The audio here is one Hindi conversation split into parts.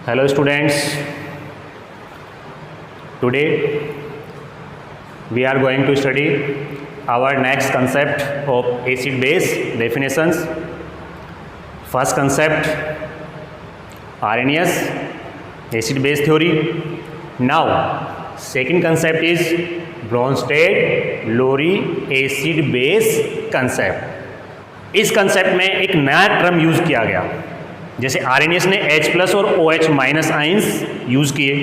Hello students, today we are going to study our next concept of acid base definitions. First concept, Arrhenius acid base theory. Now second concept is Bronsted-Lowry acid base concept. इस कंसेप्ट में एक नया टर्म यूज़ किया गया, जैसे आरएनएस ने H+ और OH- आइंस यूज़ किए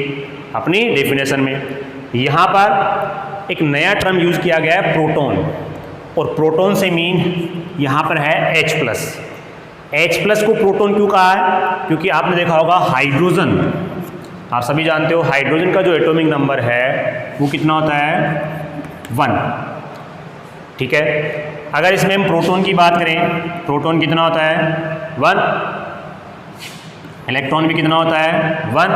अपनी डेफिनेशन में, यहाँ पर एक नया टर्म यूज़ किया गया है प्रोटॉन, और प्रोटॉन से मीन यहाँ पर है H+। H+ को प्रोटॉन क्यों कहा है? क्योंकि आपने देखा होगा हाइड्रोजन, आप सभी जानते हो हाइड्रोजन का जो एटॉमिक नंबर है वो कितना होता है 1। ठीक है, अगर इसमें हम प्रोटॉन की बात करें, प्रोटॉन कितना होता है 1, इलेक्ट्रॉन भी कितना होता है 1,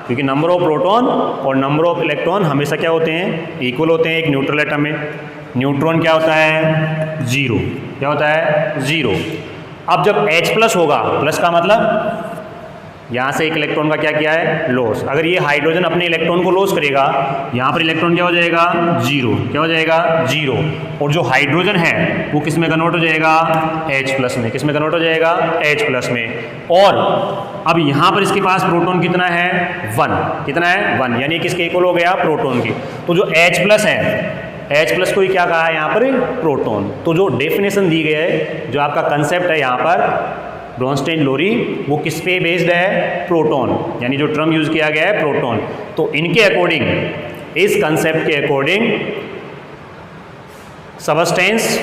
क्योंकि नंबर ऑफ प्रोटॉन और नंबर ऑफ इलेक्ट्रॉन हमेशा क्या होते हैं, इक्वल होते हैं एक न्यूट्रल एटम में। न्यूट्रॉन क्या होता है 0, क्या होता है 0। अब जब H+ होगा, प्लस का मतलब यहाँ से एक इलेक्ट्रॉन का क्या किया है लॉस। अगर ये हाइड्रोजन अपने इलेक्ट्रॉन को लॉस करेगा, यहाँ पर इलेक्ट्रॉन क्या हो जाएगा 0, क्या हो जाएगा 0, और जो हाइड्रोजन है वो किस में कन्वर्ट हो जाएगा H+ में, किस में कन्वर्ट हो जाएगा H+ में। और अब यहाँ पर इसके पास प्रोटॉन कितना है 1, कितना है 1, यानी किसके इक्वल हो गया प्रोटॉन के। तो जो H+ है, H+ को ही क्या कहा है यहाँ पर प्रोटॉन। तो जो डेफिनेशन दी गई है, जो आपका कंसेप्ट है यहाँ पर ब्रॉन्स्टेड-लोरी, वो किस पे बेस्ड है प्रोटॉन, यानी जो टर्म यूज़ किया गया है प्रोटॉन। तो इनके अकॉर्डिंग, इस कंसेप्ट के अकॉर्डिंग, सबस्टेंस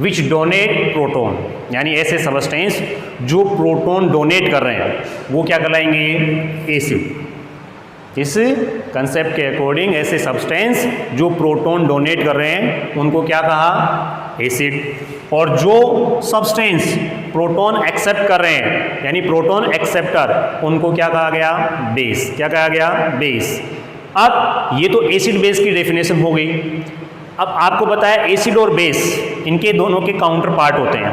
विच डोनेट प्रोटॉन, यानी ऐसे सबस्टेंस जो प्रोटॉन डोनेट कर रहे हैं वो क्या कहलाएंगे एसिड। इस कंसेप्ट के अकॉर्डिंग ऐसे सब्सटेंस जो प्रोटॉन डोनेट कर रहे हैं उनको क्या कहा एसिड, और जो सब्सटेंस प्रोटॉन एक्सेप्ट कर रहे हैं यानी प्रोटॉन एक्सेप्टर, उनको क्या कहा गया बेस, क्या कहा गया बेस। अब ये तो एसिड बेस की डेफिनेशन हो गई। अब आपको पता है एसिड और बेस इनके दोनों के काउंटर पार्ट होते हैं।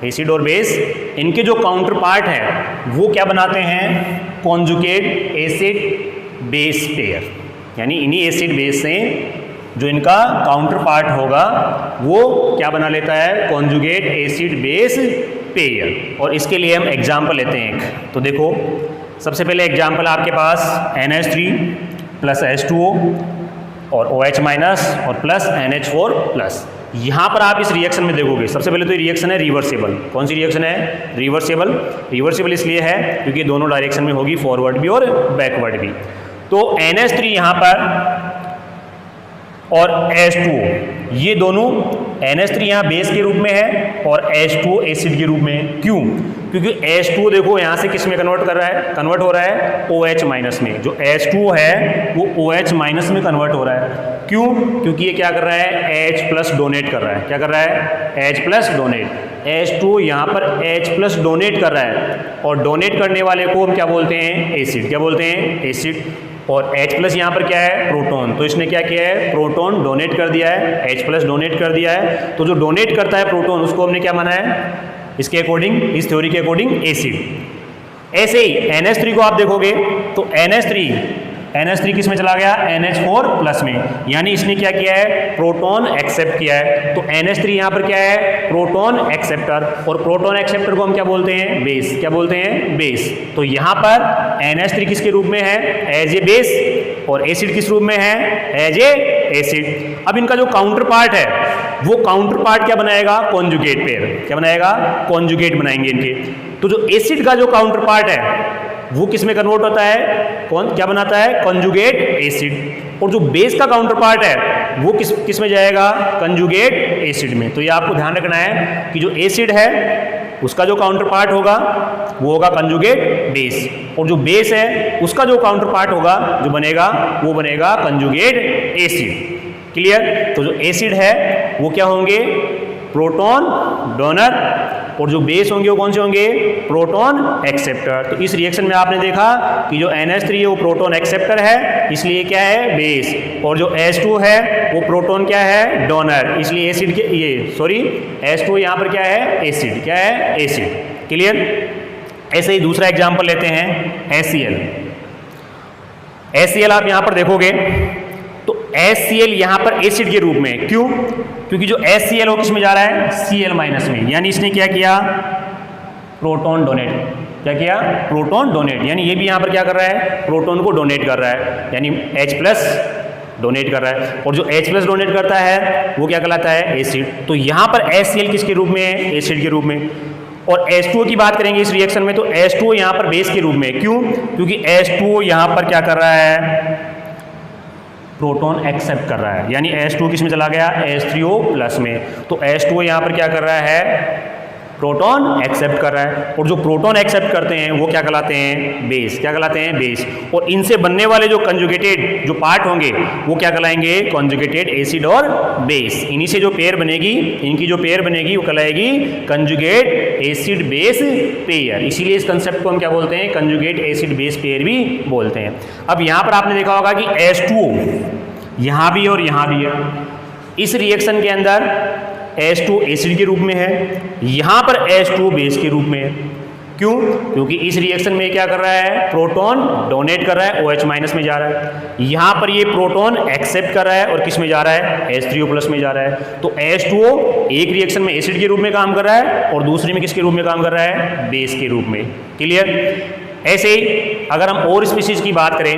एसिड और बेस इनके जो काउंटर पार्ट है वो क्या बनाते हैं कॉन्जुगेट एसिड बेस पेयर, यानी इन्हीं एसिड बेस से जो इनका काउंटर पार्ट होगा वो क्या बना लेता है कॉन्जुगेट एसिड बेस पेयर। और इसके लिए हम एग्जाम्पल लेते हैं एक। तो देखो, सबसे पहले एग्जाम्पल आपके पास NH3 + H2O और OH- और प्लस NH4+। यहाँ पर आप इस रिएक्शन में देखोगे, सबसे पहले तो ये रिएक्शन है रिवर्सेबल। कौन सी रिएक्शन है रिवर्सेबल? रिवर्सेबल इसलिए है क्योंकि दोनों डायरेक्शन में होगी, फॉरवर्ड भी और बैकवर्ड भी। तो NH3 यहाँ पर और H2O, ये दोनों NH3 यहाँ बेस के रूप में है और H2O एसिड के रूप में। क्यों? क्योंकि H2O देखो यहाँ से किस में कन्वर्ट कर रहा है, कन्वर्ट हो रहा है OH- में। जो H2O है वो OH- में कन्वर्ट हो रहा है। क्यों? क्योंकि ये क्या कर रहा है H+ डोनेट कर रहा है। क्या कर रहा है H+ डोनेट। H2O यहाँ पर H+ डोनेट कर रहा है, और डोनेट करने वाले को हम क्या बोलते हैं एसिड, क्या बोलते हैं एसिड। और H+ यहाँ पर क्या है प्रोटॉन, तो इसने क्या किया है प्रोटॉन डोनेट कर दिया है, H+ डोनेट कर दिया है। तो जो डोनेट करता है प्रोटॉन उसको हमने क्या माना है इसके अकॉर्डिंग, इस थ्योरी के अकॉर्डिंग एसिड। ऐसे ही NH3 को आप देखोगे तो NH3 किस में चला गया NH4+ में, यानी इसने क्या किया है प्रोटॉन एक्सेप्ट किया है। तो NH3 यहाँ पर क्या है प्रोटॉन एक्सेप्टर, और प्रोटॉन एक्सेप्टर को हम क्या बोलते हैं बेस, क्या बोलते हैं बेस। तो यहाँ पर NH3 किसके रूप में है एज ए बेस, और एसिड किस रूप में है एज ए एसिड। अब इनका जो काउंटर पार्ट है वो काउंटर पार्ट क्या बनाएगा कॉन्जुगेट पेयर, क्या बनाएगा कॉन्जुगेट बनाएंगे इनके। तो जो एसिड का जो काउंटर पार्ट है वो किस में कन्वर्ट होता है, कौन क्या बनाता है कॉन्जुगेट एसिड। और जो बेस का काउंटर पार्ट है वो किस में जाएगा कंजुगेट एसिड में। तो ये आपको ध्यान रखना है कि जो एसिड है उसका जो काउंटर पार्ट होगा वो होगा कंजुगेट बेस, और जो बेस है उसका जो काउंटर पार्ट होगा जो बनेगा वो बनेगा कंजुगेट एसिड। क्लियर? तो जो एसिड है वो क्या होंगे प्रोटॉन डोनर, और जो बेस होंगे वो कौन से होंगे प्रोटॉन एक्सेप्टर। तो इस रिएक्शन में आपने देखा कि जो NH3 है वो प्रोटॉन एक्सेप्टर है, इसलिए क्या है बेस, और जो H2 है वो प्रोटॉन क्या है डोनर, इसलिए एसिड के H2 यहाँ पर क्या है एसिड, क्या है एसिड। क्लियर? ऐसे ही दूसरा एग्जाम्पल लेते हैं HCl। HCl आप यहां पर देखोगे तो HCl यहां पर एसिड के रूप में, क्यों? क्योंकि जो HCl हो किस में जा रहा है? Cl माइनस में, यानी इसने क्या किया? Proton donate. क्या किया? प्रोटॉन डोनेट, यानी ये भी यहां पर क्या कर रहा है? प्रोटॉन को डोनेट कर रहा है, यानी H+ डोनेट कर रहा है। और जो H+ डोनेट करता है वो क्या कहलाता है? एसिड। तो यहां पर HCl किसके रूप में है? एसिड के रूप में। और H2O की बात करेंगे इस रिएक्शन में, तो H2O यहां पर बेस के रूप में, क्यों? क्योंकि H2O यहां पर क्या कर रहा है? प्रोटॉन एक्सेप्ट कर रहा है, यानी H2O किस में चला गया? H3O+ में। तो H2O यहां पर क्या कर रहा है? प्रोटॉन एक्सेप्ट कर रहा है। और जो प्रोटॉन एक्सेप्ट करते हैं वो क्या कहलाते हैं? बेस। क्या कहलाते हैं? बेस। और इनसे बनने वाले जो कंजुगेटेड जो पार्ट होंगे वो क्या कहलाएंगे? कंजुगेटेड एसिड और बेस। इन्हीं से जो पेयर बनेगी, इनकी जो पेयर बनेगी वो कहलाएगी कंजुगेट एसिड बेस पेयर। इसीलिए इस कंसेप्ट को हम क्या बोलते हैं? कंजुगेट एसिड बेस पेयर भी बोलते हैं। अब यहाँ पर आपने देखा होगा कि H2O यहाँ भी और यहाँ भी है। इस रिएक्शन के अंदर H2 एसिड के रूप में है, यहाँ पर H2 बेस के रूप में है। क्यों? क्योंकि इस रिएक्शन में क्या कर रहा है? प्रोटॉन डोनेट कर रहा है, OH- में जा रहा है। यहाँ पर ये प्रोटॉन एक्सेप्ट कर रहा है और किस में जा रहा है? H3O+ में जा रहा है। तो H2O एक रिएक्शन में एसिड के रूप में काम कर रहा है और दूसरी में किसके रूप में काम कर रहा है? बेस के रूप में। क्लियर? ऐसे ही अगर हम और स्पीशीज की बात करें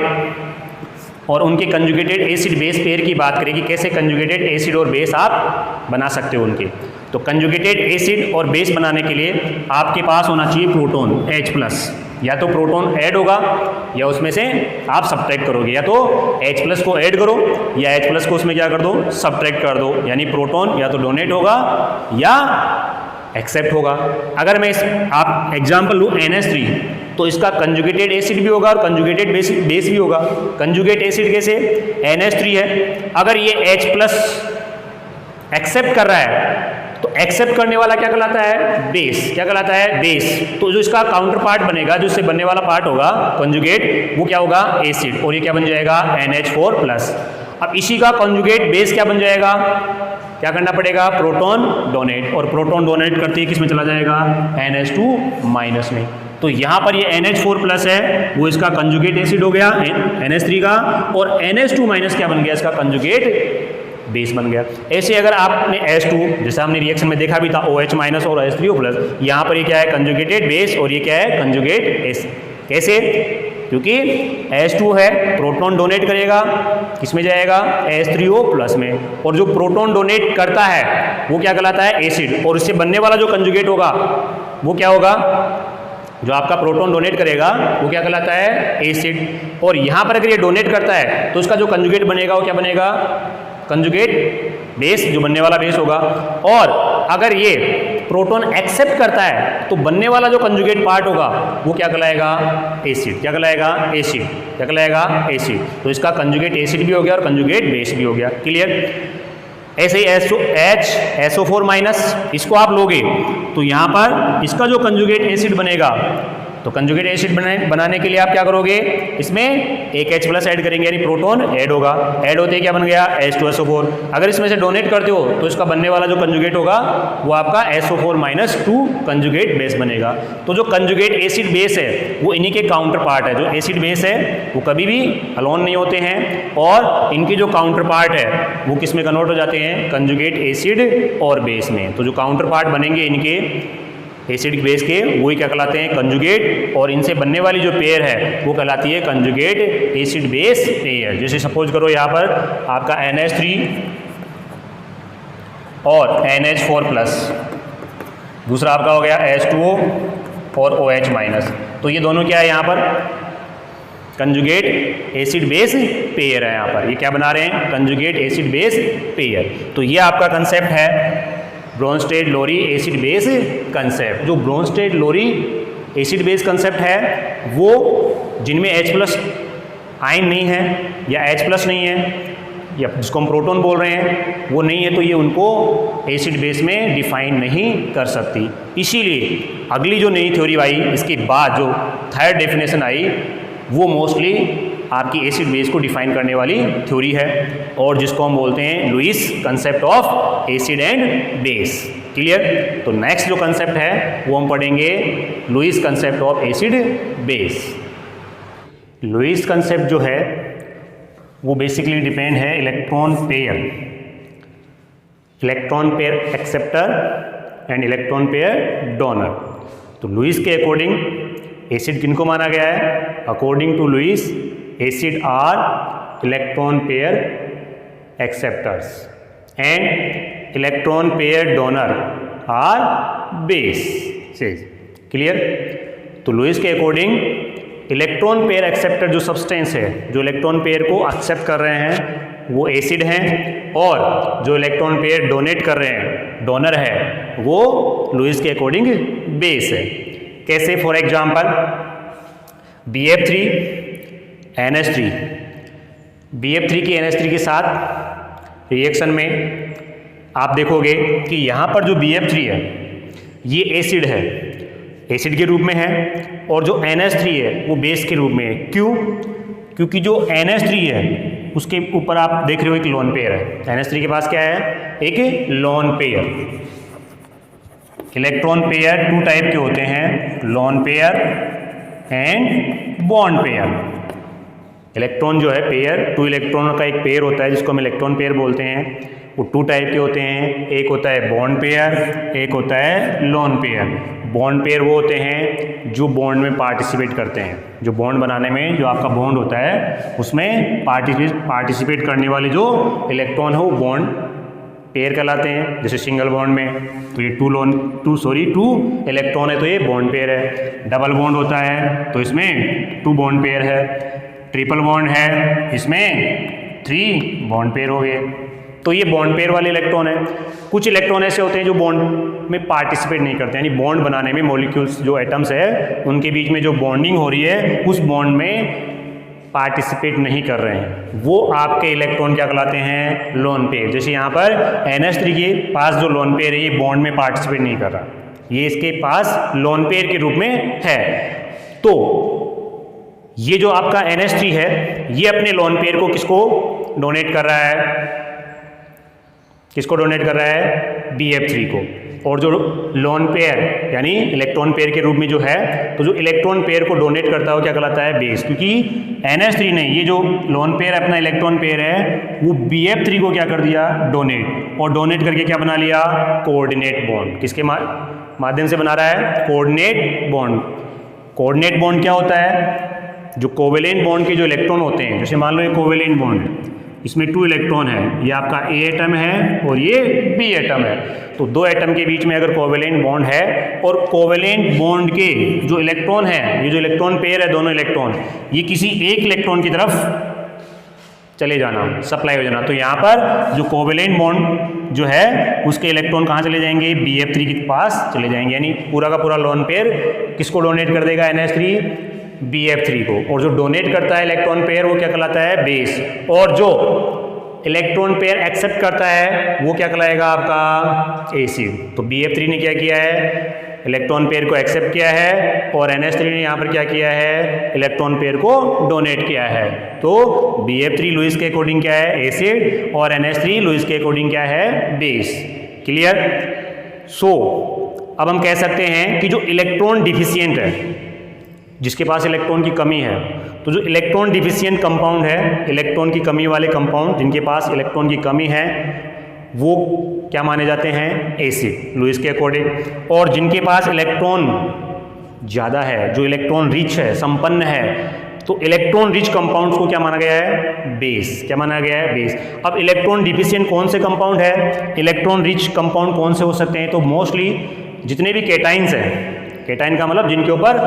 और उनके कंजुगेटेड एसिड बेस पेयर की बात करें कि कैसे कंजुगेटेड एसिड और बेस आप बना सकते हो उनके, तो कंजुगेटेड एसिड और बेस बनाने के लिए आपके पास होना चाहिए प्रोटॉन H+। या तो प्रोटॉन ऐड होगा या उसमें से आप सब्ट्रैक्ट करोगे, या तो H+ को ऐड करो या H+ को उसमें क्या कर दो? सब्ट्रैक्ट कर दो। यानी प्रोटॉन या तो डोनेट होगा या एक्सेप्ट होगा। अगर मैं आप एग्जाम्पल लूँ NH3, तो इसका कंजुगेटेड एसिड भी होगा और कंजुगेटेड बेस भी होगा। कंजुगेट एसिड कैसे? NH3 है, अगर ये H+ एक्सेप्ट कर रहा है तो एक्सेप्ट करने वाला क्या कहलाता है? बेस। क्या कहलाता है? बेस। तो जो इसका काउंटर पार्ट बनेगा, जो इससे बनने वाला पार्ट होगा कंजुगेट, वो क्या होगा? एसिड। और ये क्या बन जाएगा? NH4+। अब इसी का कंजुगेट बेस क्या बन जाएगा? क्या करना पड़ेगा? Proton donate. और प्रोटॉन डोनेट करते ही किस में चला जाएगा? NH2- में। तो यहाँ पर ये NH4+ है, वो इसका कंजुगेट एसिड हो गया NH3 का, और NH2- क्या बन गया? इसका कंजुगेट बेस बन गया। ऐसे अगर आपने H2 जैसे हमने रिएक्शन में देखा भी था OH- और H3O+, यहाँ पर ये क्या है? कंजुगेटेड बेस, और ये क्या है? Conjugate acid. कैसे? क्योंकि H2 है, प्रोटॉन डोनेट करेगा, किसमें जाएगा? H3O+ में। और जो प्रोटॉन डोनेट करता है वो क्या कहलाता है? एसिड। और इससे बनने वाला जो कंजुगेट होगा वो क्या होगा? जो आपका प्रोटॉन डोनेट करेगा वो क्या कहलाता है? एसिड। और यहाँ पर अगर ये डोनेट करता है तो इसका जो कंजुगेट बनेगा वो क्या बनेगा? कंजुगेट बेस, जो बनने वाला बेस होगा। और अगर ये प्रोटॉन एक्सेप्ट करता है तो बनने वाला जो कंजुगेट पार्ट होगा वो क्या कहलाएगा? एसिड। क्या कहलाएगा? एसिड। क्या कहलाएगा? एसिड। तो इसका कंजुगेट एसिड भी हो गया और कंजुगेट बेस भी हो गया। क्लियर? ऐसे ही SO4-, इसको आप लोगे तो यहाँ पर इसका जो कंजुगेट एसिड बनेगा, तो कंजुगेट एसिड बनाने के लिए आप क्या करोगे? इसमें एक H+ ऐड करेंगे, यानी प्रोटॉन ऐड होगा। ऐड होते ही क्या बन गया? H2SO4। अगर इसमें से डोनेट करते हो तो इसका बनने वाला जो कंजुगेट होगा वो आपका SO4-2 कंजुगेट बेस बनेगा। तो जो कंजुगेट एसिड बेस है वो इन्हीं के काउंटर पार्ट है। जो एसिड बेस है वो कभी भी अलोन नहीं होते हैं, और इनके जो काउंटर पार्ट है वो किस में कन्वर्ट हो जाते हैं? कंजुगेट एसिड और बेस में। तो जो काउंटर पार्ट बनेंगे इनके एसिड बेस के, वही क्या कहलाते हैं? कंजुगेट। और इनसे बनने वाली जो पेयर है वो कहलाती है कंजुगेट एसिड बेस पेयर। जैसे सपोज करो यहाँ पर आपका NH3 और NH4+, दूसरा आपका हो गया H2O और OH-। तो ये दोनों क्या है यहाँ पर? कंजुगेट एसिड बेस पेयर है। यहाँ पर ये क्या बना रहे हैं? Conjugate acid base pair. तो ये आपका कंसेप्ट है ब्रोंस्टेड लोरी एसिड बेस कंसेप्ट। जो ब्रोंस्टेड लोरी एसिड बेस कंसेप्ट है वो जिनमें H+ आयन नहीं है या H+ नहीं है, या जिसको हम प्रोटॉन बोल रहे हैं वो नहीं है, तो ये उनको एसिड बेस में डिफाइन नहीं कर सकती। इसीलिए अगली जो नई थ्योरी आई इसके बाद जो थर्ड डेफिनेशन आई वो मोस्टली आपकी एसिड बेस को डिफाइन करने वाली थ्योरी है, और जिसको हम बोलते हैं Lewis concept of acid and base. Clear. तो नेक्स्ट जो कंसेप्ट है वो हम पढ़ेंगे Lewis concept of acid base. Lewis concept जो है वो बेसिकली डिपेंड है electron pair acceptor and electron pair donor. तो लुईस के अकॉर्डिंग एसिड किनको माना गया है? According to Lewis acid are electron pair acceptors and electron pair donor are base. Clear. तो लुईस के अकॉर्डिंग इलेक्ट्रॉन पेयर एक्सेप्टर जो सब्सटेंस है, जो इलेक्ट्रॉन पेयर को एक्सेप्ट कर रहे हैं वो एसिड हैं, और जो इलेक्ट्रॉन पेयर डोनेट कर रहे हैं, डोनर है, वो लुईस के अकॉर्डिंग बेस है। कैसे? For example BF3 NH3, BF3 की NH3 के साथ रिएक्शन में आप देखोगे कि यहाँ पर जो BF3 है ये एसिड है, एसिड के रूप में है, और जो NH3 है वो बेस के रूप में है। क्यों? क्योंकि जो NH3 है उसके ऊपर आप देख रहे हो एक लोन पेयर है। NH3 के पास क्या है? एक lone pair. Electron pair two type के होते हैं, lone pair and bond pair. Electron जो है पेयर, टू इलेक्ट्रॉन का एक पेयर होता है जिसको हम इलेक्ट्रॉन पेयर बोलते हैं। वो टू टाइप के होते हैं, एक होता है बॉन्ड पेयर, एक होता है लोन पेयर। बॉन्ड पेयर वो होते हैं जो बॉन्ड में पार्टिसिपेट करते हैं, जो बॉन्ड बनाने में जो आपका बॉन्ड होता है उसमें पार्टिसिपेट करने वाले जो इलेक्ट्रॉन है वो बॉन्ड पेयर कहलाते हैं। जैसे सिंगल बॉन्ड में तो ये टू इलेक्ट्रॉन है तो ये बॉन्ड पेयर है। डबल बॉन्ड होता है तो इसमें 2 बॉन्ड पेयर है। ट्रिपल बॉन्ड है इसमें 3 बॉन्ड पेयर हो गए। तो ये बॉन्ड पेयर वाले इलेक्ट्रॉन है। कुछ इलेक्ट्रॉन ऐसे होते हैं जो बॉन्ड में पार्टिसिपेट नहीं करते, यानी बॉन्ड बनाने में मॉलिक्यूल्स जो एटम्स है उनके बीच में जो बॉन्डिंग हो रही है उस बॉन्ड में पार्टिसिपेट नहीं कर रहे हैं, वो आपके इलेक्ट्रॉन क्या कहलाते हैं? Lone pair. जैसे यहाँ पर NH3 के पास जो लोन पेयर है ये बॉन्ड में पार्टिसिपेट नहीं कर रहा, ये इसके पास लोन पेयर के रूप में है। तो ये जो आपका NH3 है ये अपने लोन पेयर को किसको डोनेट कर रहा है? किसको डोनेट कर रहा है? BF3 को। और जो लोन पेयर यानी इलेक्ट्रॉन पेयर के रूप में जो है, तो जो इलेक्ट्रॉन पेयर को डोनेट करता है वो क्या कहलाता है? बेस। क्योंकि NH3 ने ये जो लोन पेयर अपना इलेक्ट्रॉन पेयर है वो BF3 को क्या कर दिया? डोनेट। और डोनेट करके क्या बना लिया? Coordinate bond. किसके माध्यम से बना रहा है? Coordinate bond. कोऑर्डिनेट बॉन्ड क्या होता है? जो कोवेलेंट बॉन्ड के जो इलेक्ट्रॉन होते हैं, जैसे मान लो ये कोवेलेंट बॉन्ड है, इसमें 2 इलेक्ट्रॉन है, ये आपका A एटम है और ये B एटम है। तो 2 एटम के बीच में अगर कोवेलेंट बॉन्ड है और कोवेलेंट बॉन्ड के जो इलेक्ट्रॉन है, ये जो इलेक्ट्रॉन पेयर है दोनों इलेक्ट्रॉन, ये किसी एक इलेक्ट्रॉन की तरफ चले जाना, सप्लाई हो जाना, तो यहाँ पर जो कोवेलेंट बॉन्ड जो है उसके इलेक्ट्रॉन कहाँ चले जाएंगे? BF3 के पास चले जाएंगे। यानी पूरा का पूरा लोन पेयर किसको डोनेट कर देगा? NH3 BF3 को। और जो डोनेट करता है इलेक्ट्रॉन पेयर वो क्या कहलाता है? बेस। और जो इलेक्ट्रॉन पेयर एक्सेप्ट करता है वो क्या कहलाएगा? आपका एसिड। तो BF3 ने क्या किया है? इलेक्ट्रॉन पेयर को एक्सेप्ट किया है, और NH3 ने यहाँ पर क्या किया है? इलेक्ट्रॉन पेयर को डोनेट किया है। तो BF3 लुईस के अकॉर्डिंग क्या है? एसिड, और NH3 लुईस के अकॉर्डिंग क्या है? बेस। क्लियर। सो अब हम कह सकते हैं कि जो इलेक्ट्रॉन डिफिशियंट है, जिसके पास इलेक्ट्रॉन की कमी है, तो जो इलेक्ट्रॉन डिफिशियंट कंपाउंड है, इलेक्ट्रॉन की कमी वाले कंपाउंड जिनके पास इलेक्ट्रॉन की कमी है, वो क्या माने जाते हैं? एसिड लुईस के अकॉर्डिंग। और जिनके पास इलेक्ट्रॉन ज़्यादा है, जो इलेक्ट्रॉन रिच है, संपन्न है, तो इलेक्ट्रॉन रिच कंपाउंड्स को क्या माना गया है? बेस। क्या माना गया है? बेस। अब इलेक्ट्रॉन डिफिशियंट कौन से कंपाउंड है? इलेक्ट्रॉन रिच कंपाउंड कौन से हो सकते हैं? तो मोस्टली जितने भी केटाइंस हैं, केटाइन का मतलब जिनके ऊपर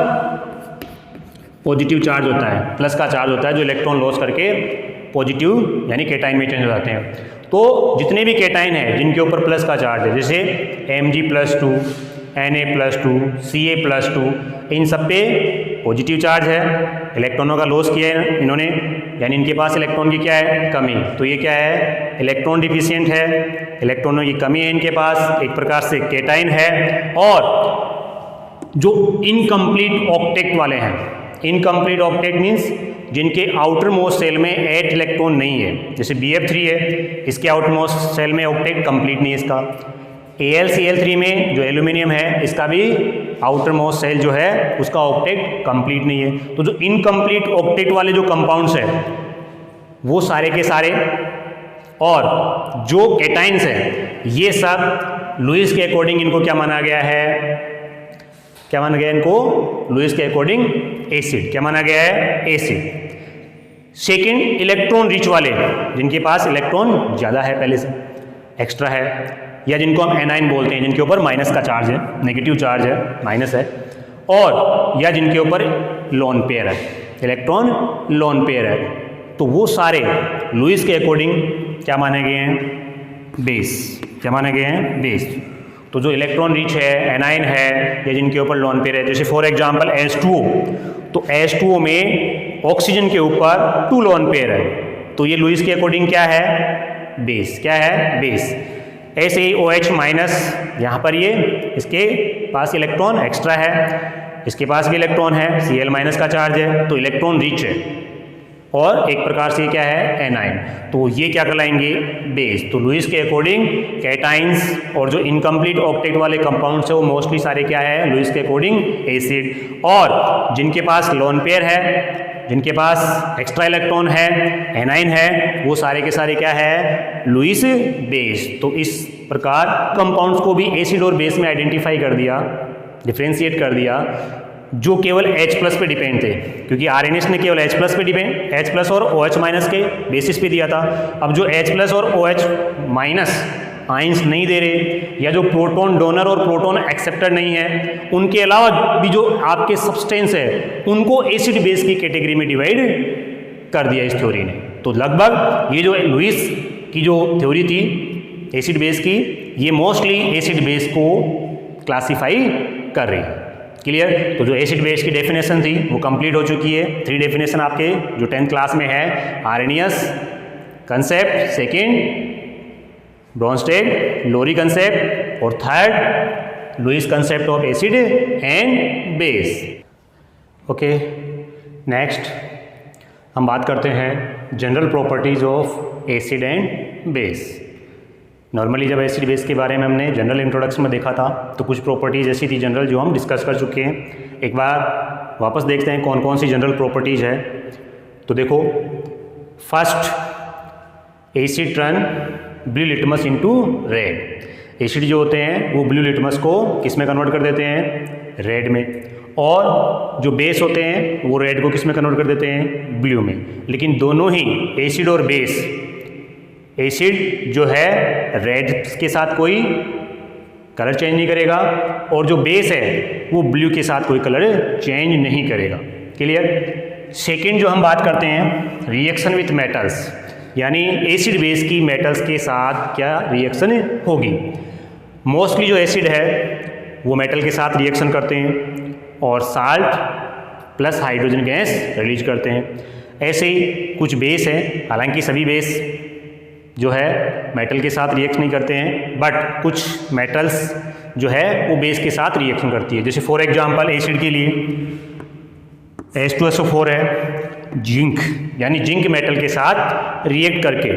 पॉजिटिव चार्ज होता है, प्लस का चार्ज होता है, जो इलेक्ट्रॉन लॉस करके पॉजिटिव यानी केटाइन में चेंज हो जाते हैं। तो जितने भी केटाइन हैं जिनके ऊपर प्लस का चार्ज है, जैसे Mg+2, Na+2, Ca+2, इन सब पे पॉजिटिव चार्ज है, इलेक्ट्रॉनों का लॉस किया है इन्होंने, यानी इनके पास इलेक्ट्रॉन की क्या है? कमी। तो ये क्या है? इलेक्ट्रॉन डिफिशियंट है, इलेक्ट्रॉनों की कमी है इनके पास, एक प्रकार से केटाइन है। और जो इनकम्प्लीट ऑक्टेट वाले हैं, इनकम्प्लीट ऑक्टेट मीन्स जिनके आउटर मोस्ट सेल में 8 इलेक्ट्रॉन नहीं है, जैसे BF3 है, इसके आउटर मोस्ट सेल में ऑक्टेट कंप्लीट नहीं है इसका। AlCl3 में जो एल्यूमिनियम है इसका भी आउटर मोस्ट शेल जो है उसका ऑक्टेट कंप्लीट नहीं है। तो जो इनकम्प्लीट ऑक्टेट वाले जो कंपाउंड्स है वो सारे के सारे और जो कैटाइंस है ये सब लुईस के अकॉर्डिंग इनको क्या माना गया है, क्या माना गया इनको लुईस के अकॉर्डिंग एसिड, क्या माना गया है एसिड। सेकेंड इलेक्ट्रॉन रिच वाले जिनके पास इलेक्ट्रॉन ज़्यादा है पहले से एक्स्ट्रा है, या जिनको हम एनाइन बोलते हैं जिनके ऊपर माइनस का चार्ज है, नेगेटिव चार्ज है, माइनस है, और या जिनके ऊपर लोन पेयर है, इलेक्ट्रॉन लोन पेयर है, तो वो सारे लुईस के अकॉर्डिंग क्या माने गए हैं बेस, क्या माने गए हैं बेस। तो जो इलेक्ट्रॉन रिच है, एनाइन है, या जिनके ऊपर लोन पेयर है, जैसे फॉर एग्जांपल H2O, तो H2O में ऑक्सीजन के ऊपर 2 लोन पेयर है, तो ये लुईस के अकॉर्डिंग क्या है बेस, क्या है बेस। ऐसे ही OH माइनस, यहाँ पर ये इसके पास इलेक्ट्रॉन एक्स्ट्रा है, इसके पास भी इलेक्ट्रॉन है, Cl माइनस का चार्ज है, तो इलेक्ट्रॉन रिच है और एक प्रकार से क्या है एनाइन, तो ये क्या कहलाएंगे बेस। तो लुईस के अकॉर्डिंग कैटाइंस और जो इनकम्प्लीट ऑक्टेट वाले कंपाउंड्स है वो मोस्टली सारे क्या है लुईस के अकॉर्डिंग एसिड, और जिनके पास लोन पेयर है, जिनके पास एक्स्ट्रा इलेक्ट्रॉन है, एनाइन है, वो सारे के सारे क्या है लुईस बेस। तो इस प्रकार कंपाउंड्स को भी एसिड और बेस में आइडेंटिफाई कर दिया, डिफ्रेंशिएट कर दिया, जो केवल H+ पे डिपेंड थे, क्योंकि RNS ने केवल H+ पे डिपेंड, H+ और OH- के बेसिस पे दिया था। अब जो H+ और OH- आइंस नहीं दे रहे, या जो प्रोटॉन डोनर और प्रोटॉन एक्सेप्टर नहीं है, उनके अलावा भी जो आपके सब्सटेंस है उनको एसिड बेस की कैटेगरी में डिवाइड कर दिया इस थ्योरी ने। तो लगभग ये जो लुईस की जो थ्योरी थी एसिड बेस की, ये मोस्टली एसिड बेस को क्लासीफाई कर रही है। क्लियर। तो जो एसिड बेस की डेफिनेशन थी वो कंप्लीट हो चुकी है। 3 डेफिनेशन आपके जो 10th क्लास में है, Arrhenius concept, second Bronsted Lowry concept, और third Lewis concept of acid and base. Okay, next हम बात करते हैं general properties of acid and base. Normally जब एसिड बेस के बारे में हमने जनरल इंट्रोडक्शन में देखा था तो कुछ प्रॉपर्टीज ऐसी थी जनरल जो हम डिस्कस कर चुके हैं। एक बार वापस देखते हैं कौन कौन सी जनरल प्रॉपर्टीज है। तो देखो, first asset turn blue litmus into red. Acid जो होते हैं वो ब्लू लिटमस को किस में कन्वर्ट कर देते हैं, रेड में, और जो बेस होते हैं वो रेड को किस में कन्वर्ट कर देते हैं, ब्लू में। लेकिन दोनों ही एसिड और बेस, एसिड जो है रेड के साथ कोई कलर चेंज नहीं करेगा, और जो बेस है वो ब्लू के साथ कोई कलर चेंज नहीं करेगा। क्लियर। सेकेंड जो हम बात करते हैं रिएक्शन विथ मेटल्स, यानी एसिड बेस की मेटल्स के साथ क्या रिएक्शन होगी। मोस्टली जो एसिड है वो मेटल के साथ रिएक्शन करते हैं और salt plus hydrogen gas release करते हैं। ऐसे ही कुछ बेस हैं, हालांकि सभी बेस जो है मेटल के साथ रिएक्ट नहीं करते हैं, बट कुछ मेटल्स जो है वो बेस के साथ रिएक्शन करती है। जैसे फॉर एग्जांपल एसिड के लिए H2SO4 है, जिंक, यानी जिंक मेटल के साथ रिएक्ट करके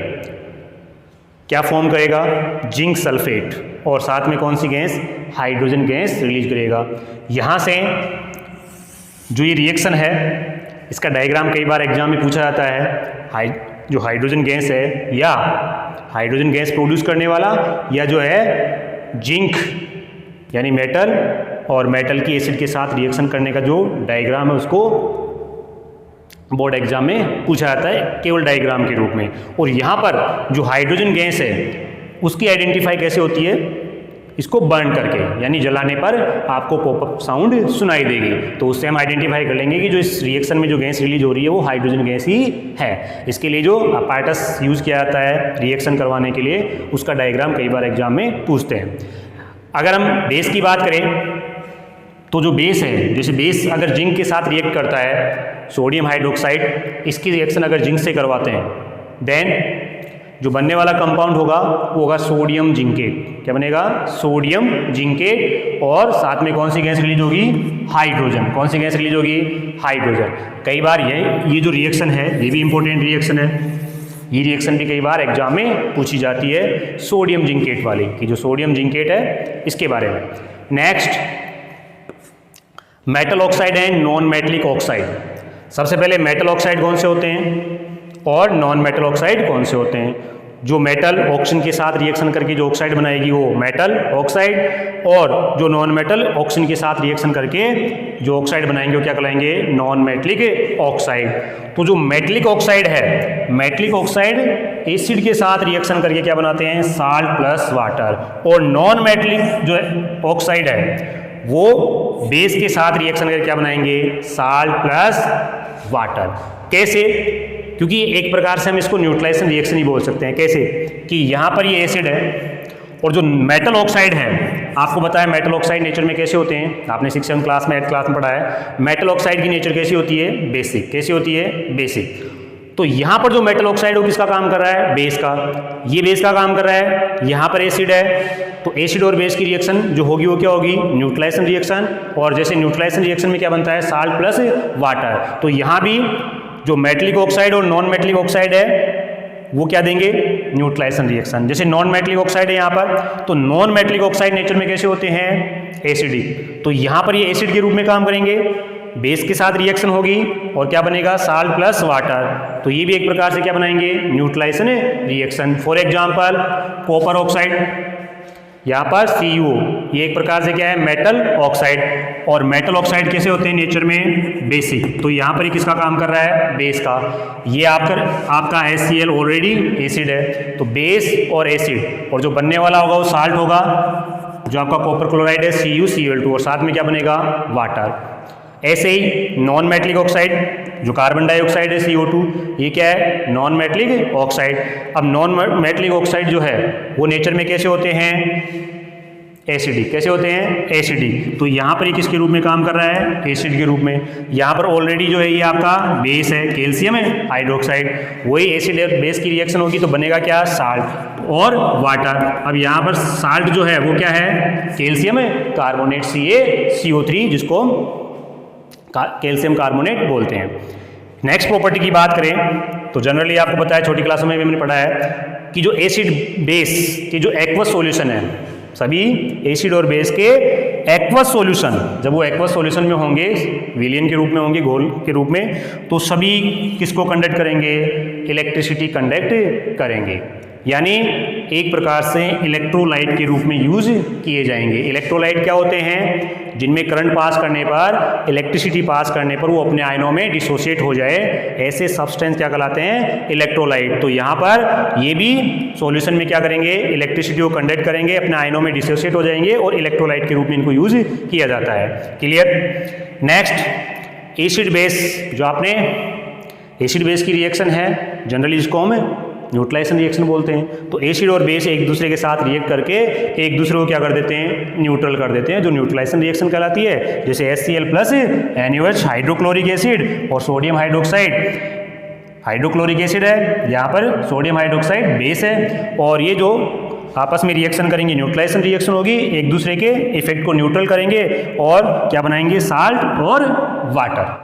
क्या फॉर्म करेगा, जिंक सल्फेट, और साथ में कौन सी गैस, हाइड्रोजन गैस रिलीज करेगा। यहाँ से जो ये रिएक्शन है इसका डायग्राम कई बार एग्जाम में पूछा जाता है। जो हाइड्रोजन गैस है, या हाइड्रोजन गैस प्रोड्यूस करने वाला, या जो है जिंक यानी मेटल और मेटल की एसिड के साथ रिएक्शन करने का जो डायग्राम है उसको बोर्ड एग्जाम में पूछा जाता है केवल डायग्राम के रूप में। और यहाँ पर जो हाइड्रोजन गैस है उसकी आइडेंटिफाई कैसे होती है, इसको बर्न करके, यानी जलाने पर आपको पॉपअप साउंड सुनाई देगी, तो उससे हम आइडेंटिफाई कर लेंगे कि जो इस रिएक्शन में जो गैस रिलीज हो रही है वो हाइड्रोजन गैस ही है। इसके लिए जो अपार्टस यूज़ किया जाता है रिएक्शन करवाने के लिए, उसका डायग्राम कई बार एग्जाम में पूछते हैं। अगर हम बेस की बात करें तो जो बेस है, जैसे बेस अगर जिंक के साथ रिएक्ट करता है, सोडियम हाइड्रोक्साइड, इसकी रिएक्शन अगर जिंक से करवाते हैं, देन जो बनने वाला कंपाउंड होगा वो होगा सोडियम जिंकेट। क्या बनेगा, सोडियम जिंकेट, और साथ में कौन सी गैस रिलीज होगी, हाइड्रोजन। कौन सी गैस रिलीज होगी, हाइड्रोजन। कई बार ये जो रिएक्शन है ये भी इंपॉर्टेंट रिएक्शन है। ये रिएक्शन भी कई बार एग्जाम में पूछी जाती है, सोडियम जिंकेट वाली, कि जो सोडियम जिंकेट है इसके बारे में। Next, metal oxide and non metallic oxide. सबसे पहले मेटल ऑक्साइड कौन से होते हैं और नॉन मेटल ऑक्साइड कौन से होते हैं। जो मेटल ऑक्सीजन के साथ रिएक्शन करके जो ऑक्साइड बनाएगी वो मेटल ऑक्साइड, और जो नॉन मेटल ऑक्सीजन के साथ रिएक्शन करके जो ऑक्साइड बनाएंगे वो क्या कहलाएंगे, नॉन मेटलिक ऑक्साइड। तो जो मेटलिक ऑक्साइड है, मेटलिक ऑक्साइड एसिड के साथ रिएक्शन करके क्या बनाते हैं, साल्ट प्लस वाटर, और नॉन मेटलिक जो ऑक्साइड है वो बेस के साथ रिएक्शन करके क्या बनाएंगे, साल्ट प्लस वाटर। कैसे, क्योंकि एक प्रकार से हम इसको न्यूट्रलाइजेशन रिएक्शन ही बोल सकते हैं। कैसे कि यहाँ पर ये एसिड है और जो मेटल ऑक्साइड है, आपको बताया मेटल ऑक्साइड नेचर में कैसे होते हैं, आपने 6th क्लास में 8th क्लास में पढ़ा है। मेटल ऑक्साइड की नेचर कैसी होती है, बेसिक। कैसी होती है, बेसिक। तो यहाँ पर जो मेटल ऑक्साइड है किसका काम कर रहा है, बेस का। ये बेस का काम कर रहा है, यहाँ पर एसिड है, तो एसिड और बेस की रिएक्शन जो होगी वो क्या होगी, न्यूट्रलाइजेशन रिएक्शन। और जैसे न्यूट्रलाइजेशन रिएक्शन में क्या बनता है, साल्ट प्लस वाटर। तो यहाँ भी जो मेटलिक ऑक्साइड और नॉन मेटलिक ऑक्साइड है वो क्या देंगे, न्यूट्रलाइजेशन रिएक्शन। जैसे नॉन मेटलिक ऑक्साइड है यहाँ पर, तो नॉन मेटलिक ऑक्साइड नेचर में कैसे होते हैं, एसिडिक। तो यहाँ पर ये एसिड के रूप में काम करेंगे, बेस के साथ रिएक्शन होगी और क्या बनेगा, साल्ट प्लस वाटर। तो ये भी एक प्रकार से क्या बनाएंगे, neutralisation reaction. For example copper oxide, यहाँ पर Cu, ये एक प्रकार से क्या है, मेटल ऑक्साइड। और मेटल ऑक्साइड कैसे होते हैं नेचर में, बेसिक। तो यहाँ पर ही किसका काम कर रहा है, बेस का। ये आपका HCl ऑलरेडी एसिड है, तो बेस और एसिड, और जो बनने वाला होगा वो साल्ट होगा, जो आपका कॉपर क्लोराइड है CuCl2, और साथ में क्या बनेगा, वाटर। ऐसे ही नॉन मेटलिक ऑक्साइड, जो कार्बन डाइऑक्साइड है CO2, ये क्या है, नॉन मेटलिक ऑक्साइड। अब नॉन मेटलिक ऑक्साइड जो है वो नेचर में कैसे होते हैं, एसिडिक। कैसे होते हैं, एसिडिक। तो यहाँ पर ये किसके रूप में काम कर रहा है, एसिड के रूप में। यहाँ पर ऑलरेडी जो है ये आपका बेस है, कैल्शियम है हाइड्रोक्साइड, वही एसिड और बेस की रिएक्शन होगी तो बनेगा क्या, साल्ट और वाटर। अब यहाँ पर साल्ट जो है वो क्या है, कैल्शियम है कार्बोनेट CaCO3, जिसको कैल्शियम कार्बोनेट बोलते हैं। नेक्स्ट प्रॉपर्टी की बात करें तो जनरली आपको पता है, छोटी क्लासों में भी हमने पढ़ा है कि जो एसिड बेस के जो एक्वस सॉल्यूशन है, सभी एसिड और बेस के एक्वस सॉल्यूशन, जब वो एक्वस सॉल्यूशन में होंगे, विलियन के रूप में होंगे, घोल के रूप में, तो सभी किसको कंडक्ट करेंगे, इलेक्ट्रिसिटी कंडक्ट करेंगे। यानी एक प्रकार से इलेक्ट्रोलाइट के रूप में यूज किए जाएंगे। इलेक्ट्रोलाइट क्या होते हैं, जिनमें करंट पास करने पर, इलेक्ट्रिसिटी पास करने पर वो अपने आयनों में डिसोशिएट हो जाए, ऐसे सब्सटेंस क्या कहलाते हैं, इलेक्ट्रोलाइट। तो यहाँ पर ये भी सॉल्यूशन में क्या करेंगे, इलेक्ट्रिसिटी को कंडक्ट करेंगे, अपने आयनों में डिसोशिएट हो जाएंगे और इलेक्ट्रोलाइट के रूप में इनको यूज किया जाता है। क्लियर। नेक्स्ट, एसिड बेस, जो आपने एसिड बेस की रिएक्शन है, जनरली इसको हम न्यूट्रलाइजेशन रिएक्शन बोलते हैं। तो एसिड और बेस एक दूसरे के साथ रिएक्ट करके एक दूसरे को क्या कर देते हैं, न्यूट्रल कर देते हैं, जो न्यूट्रलाइजेशन रिएक्शन कहलाती है। जैसे HCl plus NaOH hydrochloric acid और सोडियम हाइड्रोक्साइड, हाइड्रोक्लोरिक एसिड है, यहाँ पर सोडियम हाइड्रोक्साइड बेस है, और ये जो आपस में रिएक्शन करेंगे, न्यूट्रलाइजेशन रिएक्शन होगी, एक दूसरे के इफेक्ट को न्यूट्रल करेंगे और क्या बनाएंगे, साल्ट और वाटर।